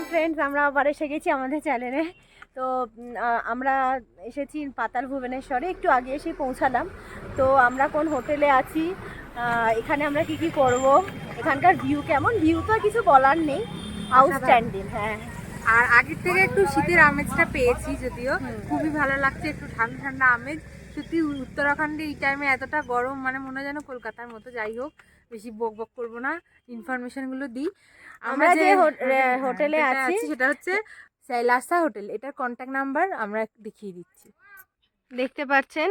Friends, আমরা আবার এসে গেছি আমাদের চ্যানেলে। তো আমরা এসেছি পাতাল ভুবনেশ্বরে, একটু আগে এসে পৌঁছালাম। তো আমরা কোন হোটেলে আছি, এখানে আমরা কি কি করব, এখানকার ভিউ কেমন, ভিউ তো আর কিছু বলার নেই, আউটস্ট্যান্ডিং। হ্যাঁ, আর আগের থেকে একটু শীতের আমেজটা পেয়েছি, যদিও খুবই ভালো লাগছে, একটু ঠান্ডা ঠান্ডা আমেজ। সত্যি উত্তরাখণ্ডে এই টাইমে এতটা গরম, মানে মনে হয় যেন কলকাতার মতো। যাই হোক, বেশি বক বক করবো না, ইনফরমেশনগুলো দিই। আমরা যে হোটেলে আছি সেটা হচ্ছে শৈলাসা হোটেল। এটার কন্ট্যাক্ট নাম্বার আমরা দেখিয়ে দিচ্ছি। দেখতে পাচ্ছেন,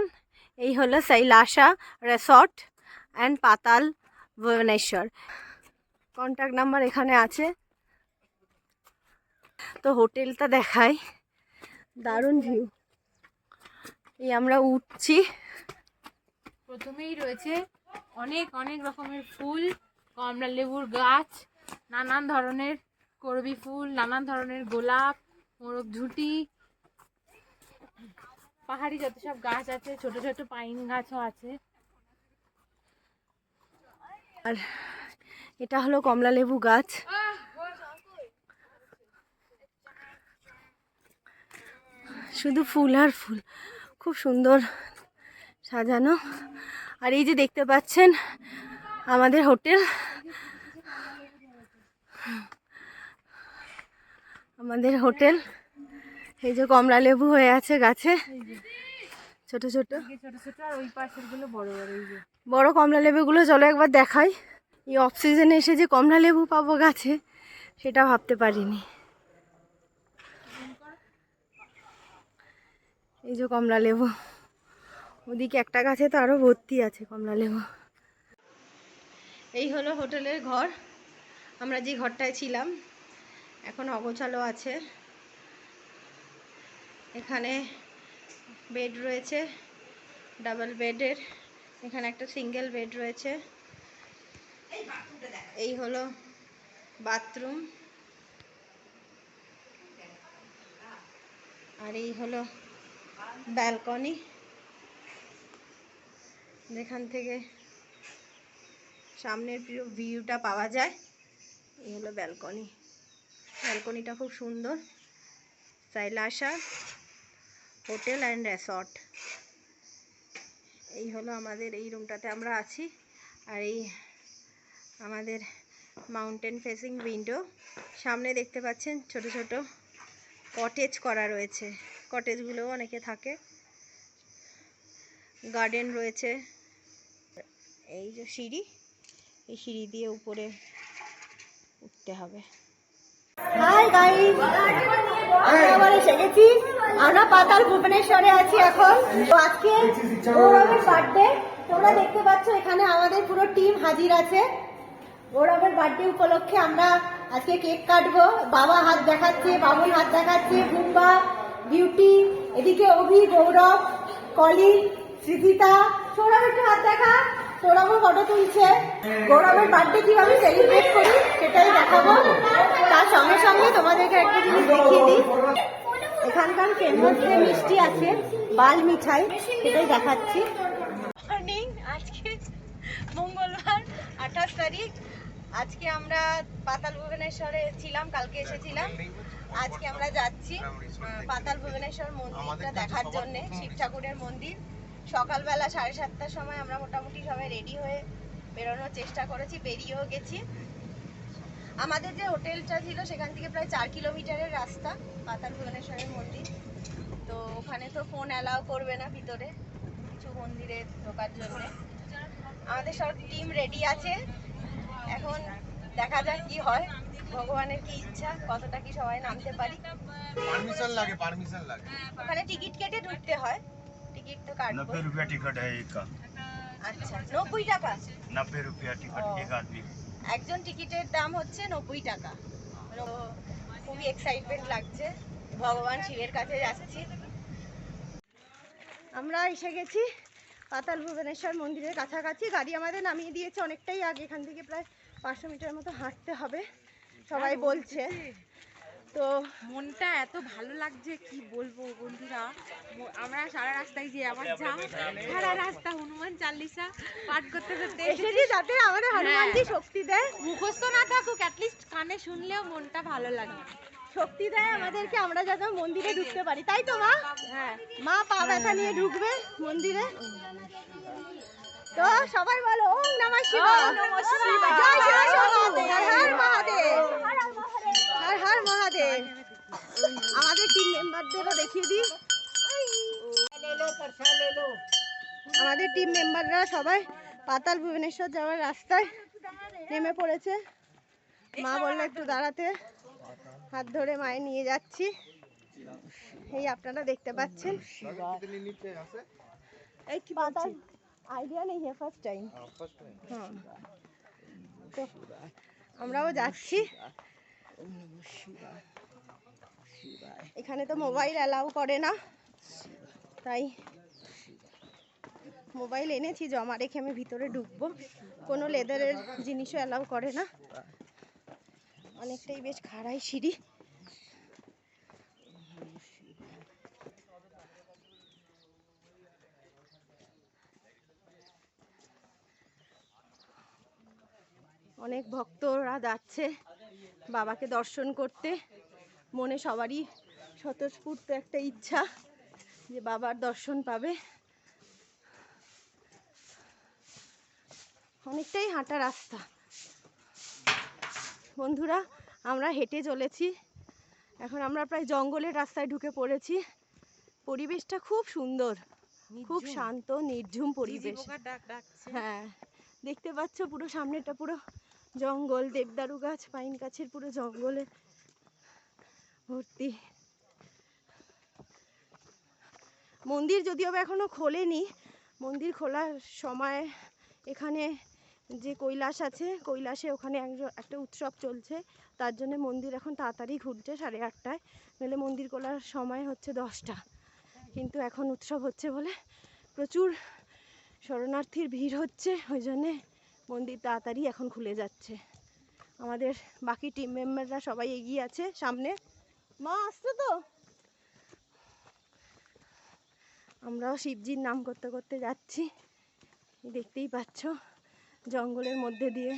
এই হলো শৈলাসা রিসর্ট অ্যান্ড পাতাল ভুবনেশ্বর। কন্ট্যাক্ট নাম্বার এখানে আছে। তো হোটেলটা দেখাই, দারুণ ভিউ। এই আমরা উঠছি। প্রথমেই রয়েছে অনেক অনেক রকমের ফুল, কমলা লেবুর গাছ, নানান ধরনের করবি ফুল, নানান ধরনের গোলাপ, মোরগ ঝুঁটি, পাহাড়ি যত সব গাছ আছে, ছোট ছোট পাইন গাছও আছে। আর এটা হলো কমলা লেবু গাছ। শুধু ফুল আর ফুল, খুব সুন্দর সাজানো। আর এই যে দেখতে পাচ্ছেন আমাদের হোটেল, এই যে কমলা লেবু হয়ে আছে গাছে, ছোট ছোট ছোট ছোট, আর ওই পাশের গুলো বড় বড়। এই যে বড় কমলা লেবুগুলো চলো একবার দেখাই। এই অফ সিজনে এসে যে কমলা লেবু পাবো গাছে, সেটা ভাবতে পারিনি। এই যে কমলা লেবু, ওদিকে একটা গাছে তো আরো ভর্তি আছে কমলা লেবু। এই হলো হোটেলের ঘর, আমরা যে ঘরটায় ছিলাম, এখন অগোছালো আছে। এখানে বেড রয়েছে, ডাবল বেডের, এখানে একটা সিঙ্গেল বেড রয়েছে। এই হলো বাথরুম, আর এই হলো ব্যালকনি, যেখান থেকে সামনের ভিউটা পাওয়া যায়। এই হলো ব্যালকনি, ব্যালকনিটা খুব সুন্দর। শৈলাসা হোটেল অ্যান্ড রিসর্ট, এই হলো আমাদের এই রুমটাতে আমরা আছি। আর এই আমাদের মাউন্টেন ফেসিং উইন্ডো, সামনে দেখতে পাচ্ছেন ছোট ছোট কটেজ করা রয়েছে, কটেজগুলোও অনেকে থাকে। গার্ডেন রয়েছে, এই যে সিঁড়ি, এই সিঁড়ি দিয়ে উপরে উঠতে হবে। হাই গাইস, আমরা এসে গেছি, আমরা পাতাল ভুবনেশ্বরে আছি এখন। তো আজকে গৌরবের বার্থডে, তোমরা দেখতে পাচ্ছ এখানে আমাদের পুরো টিম হাজির আছে। গৌরবের বার্থডে উপলক্ষে আমরা আজকে কেক কাটবো। বাবা হাত দেখাচ্ছে, বাবুল হাত দেখাচ্ছে, বুম্বা, বিউটি, এদিকে অভি, গৌরব, কলি, সৃজিতা, সৌরভ একটু হাত দেখা, সৌরভও ফটো তুলছে। গৌরবের বার্থডে কিভাবে সেলিব্রেট করি সেটাই দেখাবো। তার সঙ্গে সঙ্গে তোমাদেরকে একটা জিনিস দেখিয়ে দিই, এখানকার ফেমাস যে মিষ্টি আছে বাল মিঠাই, সেটাই দেখাচ্ছি। মর্নিং, আজকে মঙ্গলবার 28 তারিখ। আজকে আমরা পাতাল ভুবনেশ্বরে ছিলাম, কালকে এসেছিলাম। আজকে আমরা যাচ্ছি পাতাল ভুবনেশ্বর মন্দিরটা দেখার জন্য, শিব ঠাকুরের মন্দির। সকালবেলা 7:30টার সময় আমরা মোটামুটি সবাই রেডি হয়ে বেরোনোর চেষ্টা করেছি, বেরিয়েও গেছি। আমাদের যে হোটেলটা ছিল সেখান থেকে প্রায় 4 কিলোমিটারের রাস্তা পাতাল ভুবনেশ্বরের মন্দির। তো ওখানে তো ফোন অ্যালাউ করবে না ভিতরে কিছু মন্দিরে ঢোকার জন্য। আমাদের সব টিম রেডি আছে, এখন দেখা যাক কি হয়, ভগবানের কি ইচ্ছা, কতটা কি সবাই নামতে পারি। পারমিশন লাগে ওখানে টিকিট কেটে ঢুকতে হয়, টিকিট তো কাটবো। 90 रुपया टिकट है एक का। আচ্ছা, 90 টাকা? 90 रुपया टिकट एक आदमी। একজন টিকিটের দাম হচ্ছে 90 টাকা। তো খুবই এক্সাইটমেন্ট লাগছে, ভগবান শিবের কাছে যাচ্ছি। আমরা এসে গেছি পাতাল ভুবনেশ্বর মন্দিরের কাছাকাছি। গাড়ি আমাদের নামিয়ে দিয়েছে অনেকটাই আগে, এখান থেকে প্রায় 500 মিটার মতো হাঁটতে হবে সবাই বলছে। তো মনটা এত ভালো লাগছে কি বলবো বন্ধুরা। আমরা সারা রাস্তায় যে আমার সারা রাস্তা হনুমান চালিসা পাঠ করতে করতে এসেছি, যাতে আমাদের হনুমানজি শক্তি দেয়। মুখস্থ না থাকুক, অ্যাটলিস্ট কানে শুনলেও মনটা ভালো লাগে। শক্তি দেয় আমাদেরকে, আমরা যাতে মন্দিরে ঢুকতে পারি, তাই তো মা? হ্যাঁ, মা পা ব্যথা নিয়ে ঢুকবে মন্দিরে। তো সবাই বলো ওম নমঃ শিবায়, জয় শিব শম্ভু, হর হর মহাদেব, হর হর মহাদেব। আমাদের টিম মেম্বারদেরও দেখিয়ে দিই। আমাদের টিম মেম্বাররা সবাই পাতাল ভুবনেশ্বর যাওয়ার রাস্তায় নেমে পড়েছে। মা বললো একটু দাঁড়াতে, হাত ধরে মায়ে নিয়ে যাচ্ছি। এই আপনারা দেখতে পাচ্ছেন। এই কি পাতাল আইডিয়া নেই, হ্যাঁ ফার্স্ট টাইম। হ্যাঁ, তো আমরাও যাচ্ছি। এখানে তো মোবাইল অ্যালাউ করে না, তাই মোবাইল এনেছি জমা রেখে আমি ভিতরে ঢুকবো। কোনো লেদারের জিনিসও অ্যালাউ করে না। অনেকটাই বেশ খাড়াই সিঁড়ি। অনেক ভক্তরা যাচ্ছে বাবাকে দর্শন করতে। মনে সবারই স্বতঃস্ফূর্ত একটা ইচ্ছা যে বাবার দর্শন পাবে। অনেকটাই হাঁটা রাস্তা। বন্ধুরা, আমরা হেঁটে চলেছি। এখন আমরা প্রায় জঙ্গলের রাস্তায় ঢুকে পড়েছি। পরিবেশটা খুব সুন্দর, খুব শান্ত নির্ঝুম পরিবেশ। হ্যাঁ, দেখতে পাচ্ছ পুরো সামনেটা পুরো জঙ্গল, দেবদারু গাছ, পাইন গাছের পুরো জঙ্গলে ভর্তি। মন্দির যদিও বা এখনো খোলেনি। মন্দির খোলার সময় এখানে যে কৈলাস আছে, কৈলাসে ওখানে একটা উৎসব চলছে, তার জন্য মন্দির এখন তাড়াতাড়ি ঘুরছে 8:30টায়। নাহলে মন্দির খোলার সময় হচ্ছে 10টা। কিন্তু এখন উৎসব হচ্ছে বলে প্রচুর শরণার্থীর ভিড় হচ্ছে, ওই জন্যে মন্দির তাড়াতাড়ি এখন খুলে যাচ্ছে। আমাদের বাকি টিম মেম্বাররা সবাই এগিয়ে আছে সামনে। মা আসছে তো? আমরাও শিবজির নাম করতে করতে যাচ্ছি। দেখতেই পাচ্ছ জঙ্গলের মধ্যে দিয়ে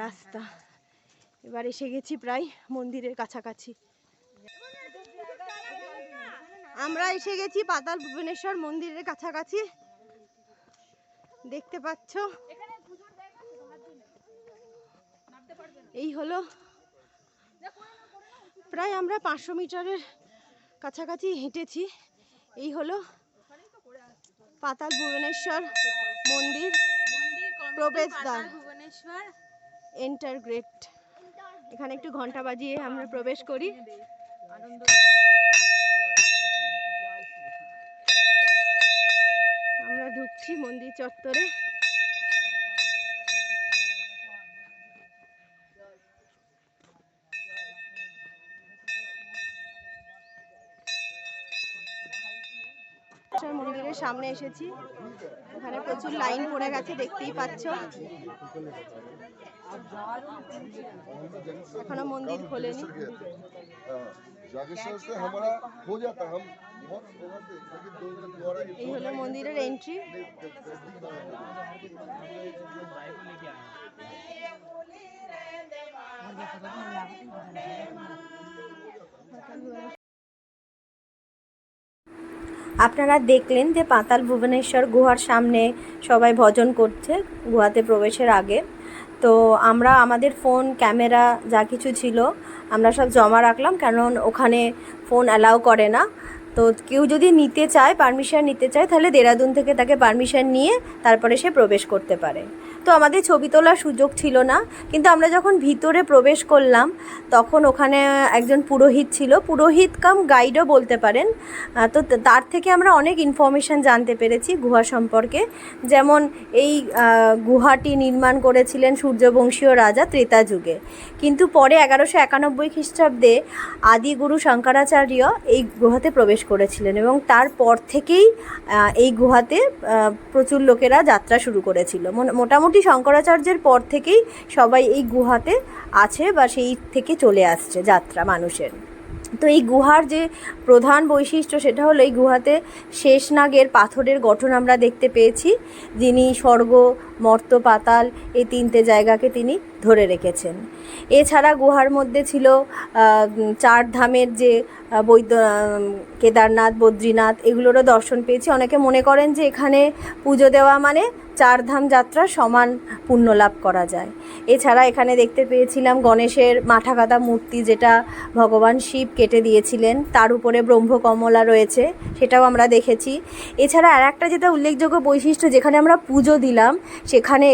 রাস্তা। এবার এসে গেছি প্রায় মন্দিরের কাছাকাছি। আমরা এসে গেছি পাতাল ভুবনেশ্বর মন্দিরের কাছাকাছি। দেখতে পাচ্ছ এই হলো প্রায় আমরা 500 মিটারের কাছাকাছি হেঁটেছি। এই হলো পাতাল ভুবনেশ্বর মন্দির প্রবেশদ্বার, এন্টার গেট। এখানে একটু ঘন্টা বাজিয়ে আমরা প্রবেশ করি। আমরা ঢুকছি মন্দির চত্বরে। মন্দিরের সামনে এসেছি। এখানে প্রচুর লাইন পড়ে গেছে, দেখতেই পাচ্ছ। এখনো মন্দির খোলেনি। এই হলো মন্দিরের এন্ট্রি। আপনারা দেখলেন যে পাতাল ভুবনেশ্বর গুহার সামনে সবাই ভজন করছে গুহাতে প্রবেশের আগে। তো আমরা আমাদের ফোন, ক্যামেরা যা কিছু ছিল আমরা সব জমা রাখলাম, কারণ ওখানে ফোন অ্যালাউ করে না। তো কেউ যদি নিতে চায়, পারমিশন নিতে চায়, তাহলে দেরাদুন থেকে তাকে পারমিশন নিয়ে তারপরে সে প্রবেশ করতে পারে। তো আমাদের ছবি তোলার সুযোগ ছিল না, কিন্তু আমরা যখন ভিতরে প্রবেশ করলাম তখন ওখানে একজন পুরোহিত ছিল, পুরোহিত কাম গাইডও বলতে পারেন। তো তার থেকে আমরা অনেক ইনফরমেশান জানতে পেরেছি গুহা সম্পর্কে। যেমন এই গুহাটি নির্মাণ করেছিলেন সূর্যবংশীয় রাজা ত্রেতা যুগে, কিন্তু পরে 1191 খ্রিস্টাব্দে আদিগুরু শঙ্করাচার্য এই গুহাতে প্রবেশ করেছিলেন, এবং তারপর থেকেই এই গুহাতে প্রচুর লোকেরা যাত্রা শুরু করেছিল। মোটামুটি শঙ্করাচার্যের পর থেকেই সবাই এই গুহাতে আছে বা সেই থেকে চলে আসছে যাত্রা মানুষের। তো এই গুহার যে প্রধান বৈশিষ্ট্য সেটা হলো এই গুহাতে শেষনাগের পাথরের গঠন আমরা দেখতে পেয়েছি, যিনি স্বর্গ মর্ত, পাতাল এই 3টে জায়গাকে তিনি ধরে রেখেছেন। এছাড়া গুহার মধ্যে ছিল 4 ধামের যে কেদারনাথ, বদ্রীনাথ এগুলোরও দর্শন পেয়েছি। অনেকে মনে করেন যে এখানে পুজো দেওয়া মানে 4 ধাম যাত্রার সমান পুণ্য লাভ করা যায়। এছাড়া এখানে দেখতে পেয়েছিলাম গণেশের মাথা কাটা মূর্তি, যেটা ভগবান শিব কেটে দিয়েছিলেন, তার উপরে ব্রহ্মকমলা রয়েছে, সেটাও আমরা দেখেছি। এছাড়া আর একটা যেটা উল্লেখযোগ্য বৈশিষ্ট্য, যেখানে আমরা পুজো দিলাম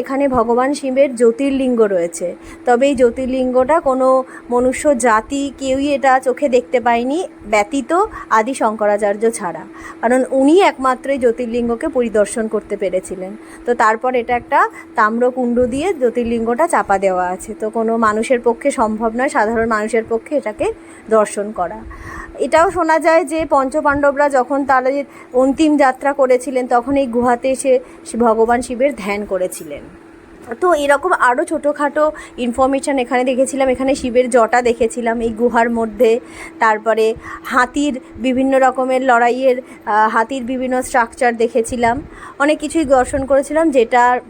এখানে ভগবান শিবের জ্যোতির্লিঙ্গ রয়েছে। তবে এই জ্যোতির্লিঙ্গটা কোনো মনুষ্য জাতি কেউই এটা চোখে দেখতে পায়নি, ব্যতীত আদি শঙ্করাচার্য ছাড়া, কারণ উনি একমাত্র এই জ্যোতির্লিঙ্গকে পরিদর্শন করতে পেরেছিলেন। তো তারপর এটা একটা তাম্রকুণ্ড দিয়ে জ্যোতির্লিঙ্গটা চাপা দেওয়া আছে, তো কোনো মানুষের পক্ষে সম্ভব নয়, সাধারণ মানুষের পক্ষে এটাকে দর্শন করা। এটাও শোনা যায় যে পঞ্চপাণ্ডবরা যখন তাদের অন্তিম যাত্রা করেছিলেন তখন এই গুহাতে এসে ভগবান শিবের ধ্যান করেছিলেন। তো এরকম আরও ছোটোখাটো ইনফরমেশান এখানে দেখেছিলাম। এখানে শিবের জটা দেখেছিলাম এই গুহার মধ্যে। তারপরে হাতির বিভিন্ন রকমের লড়াইয়ের হাতির বিভিন্ন স্ট্রাকচার দেখেছিলাম। অনেক কিছুই দর্শন করেছিলাম,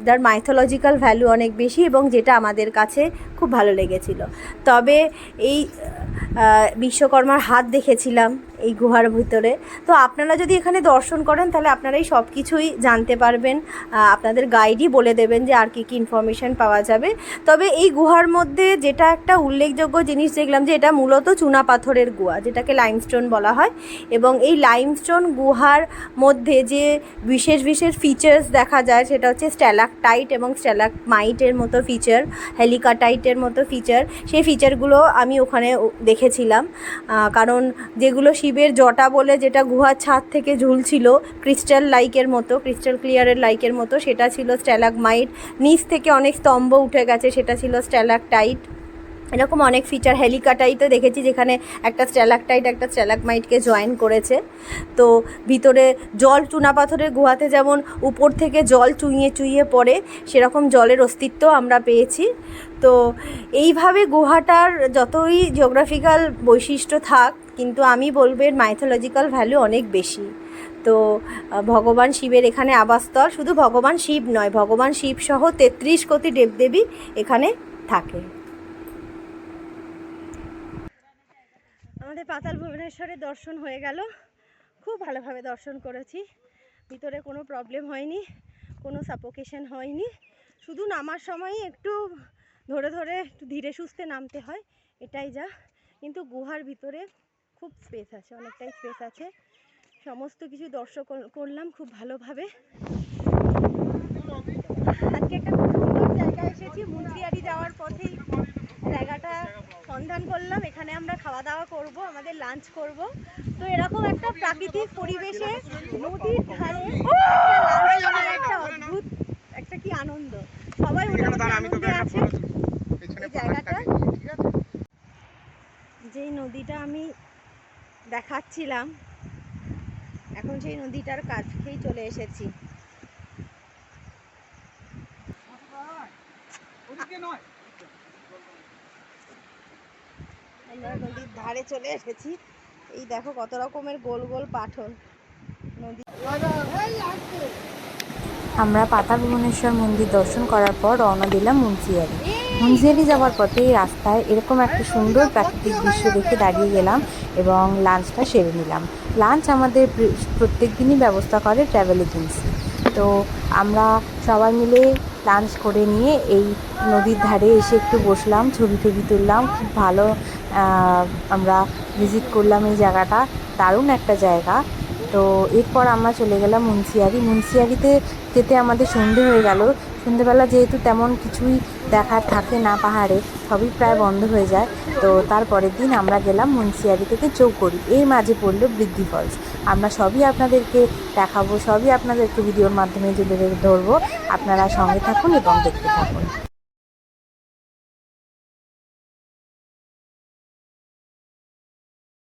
যার মাইথোলজিক্যাল ভ্যালু অনেক বেশি এবং যেটা আমাদের কাছে খুব ভালো লেগেছিল। তবে এই বিশ্বকর্মার হাত দেখেছিলাম এই গুহার ভিতরে। তো আপনারা যদি এখানে দর্শন করেন তাহলে আপনারা এই সব কিছুই জানতে পারবেন, আপনাদের গাইডই বলে দেবেন যে আর কী কী ইনফরমেশান পাওয়া যাবে। তবে এই গুহার মধ্যে যেটা একটা উল্লেখযোগ্য জিনিস দেখলাম যে এটা মূলত চুনা পাথরের গুহা, যেটাকে লাইমস্টোন বলা হয়। এবং এই লাইমস্টোন গুহার মধ্যে যে বিশেষ বিশেষ ফিচার্স দেখা যায় সেটা হচ্ছে স্ট্যালাকটাইট এবং স্ট্যালাকমাইটের মতো ফিচার, হেলিকাটাইটের মতো ফিচার। সেই ফিচারগুলো আমি ওখানে দেখেছিলাম, কারণ যেগুলো শিবের জটা বলে যেটা গুহার ছাদ থেকে ঝুলছিল ক্রিস্টাল লাইকের মতো, ক্রিস্টাল ক্লিয়ারের লাইকের মতো, সেটা ছিল স্ট্যালাকমাইট। নিচ থেকে অনেক স্তম্ভ উঠে গেছে, সেটা ছিল স্ট্যালাকটাইট। এরকম অনেক ফিচার। হেলিকাটাইটও দেখেছি, যেখানে একটা স্ট্যালাকটাইট একটা স্ট্যালাকমাইটকে জয়েন করেছে। তো ভিতরে জল চুনাপাথরের গুহাতে যেমন উপর থেকে জল চুইয়ে চুইয়ে পড়ে, সেরকম জলের অস্তিত্ব আমরা পেয়েছি। তো এইভাবে গুহাটার যতই জিওগ্রাফিক্যাল বৈশিষ্ট্য থাক, কিন্তু আমি বলবো এর মাইথোলজিক্যাল ভ্যালু অনেক বেশি। তো ভগবান শিবের এখানে আবাসস্থল। শুধু ভগবান শিব নয়, ভগবান শিব সহ 33 কোটি দেবদেবী এখানে থাকে। আমাদের পাতাল ভুবনেশ্বরের দর্শন হয়ে গেল, খুব ভালোভাবে দর্শন করেছি। ভিতরে কোনো প্রবলেম হয়নি, কোনো সাফোকেশন হয়নি। শুধু নামার সময় একটু ধরে ধরে একটু ধীরে সুস্থে নামতে হয়, এটাই যা। কিন্তু গুহার ভিতরে খুব স্পেস আছে, অনেকটাই স্পেস আছে। সমস্ত কিছু দর্শন করলাম খুব ভালোভাবে। আজকে একটা খুব সুন্দর জায়গায় এসেছি, মুন্সিয়ারি যাওয়ার পথেই জায়গাটা সন্ধান করলাম। এখানে আমরা খাওয়া দাওয়া করব, আমাদের লাঞ্চ করব। তো এরকম একটা প্রাকৃতিক পরিবেশে নদীর ধারে একটা অদ্ভুত একটা কি আনন্দ, সবাই আনন্দে আছে। এই জায়গাটা, যেই নদীটা আমি দেখাচ্ছিলাম, এখন সেই নদীটার কাছেই চলে এসেছি। আমরা নদীর ধারে চলে এসেছি। এই দেখো কত রকমের গোল গোল পাথর নদী। আমরা পাতাল ভুবনেশ্বর মন্দির দর্শন করার পর রওনা দিলাম মুন্সিয়ারি। মুন্সিয়ারি যাওয়ার পথে রাস্তায় এরকম একটা সুন্দর প্রাকৃতিক দৃশ্য দেখে দাঁড়িয়ে গেলাম এবং লাঞ্চটা সেরে নিলাম। লাঞ্চ আমাদের প্রত্যেক দিনই ব্যবস্থা করে ট্রাভেল এজেন্সি। তো আমরা সবাই মিলে লাঞ্চ করে নিয়ে এই নদীর ধারে এসে একটু বসলাম, ছবি টবি তুললাম। খুব ভালো আমরা ভিজিট করলাম এই জায়গাটা, দারুণ একটা জায়গা। তো এরপর আমরা চলে গেলাম মুন্সিয়ারিতে যেতে আমাদের সন্ধে হয়ে গেল। সন্ধেবেলা যেহেতু তেমন কিছুই দেখার থাকে না, পাহাড়ে সবই প্রায় বন্ধ হয়ে যায়। তো তারপরের দিন আমরা গেলাম মুন্সিয়ারি থেকে চৌকড়ি, এর মাঝে পড়ল বৃদ্ধি ফলস। আমরা সবই আপনাদেরকে দেখাবো, সবই আপনাদেরকে ভিডিওর মাধ্যমে তুলে ধরবো। আপনারা সঙ্গে থাকুন এবং দেখতে থাকুন।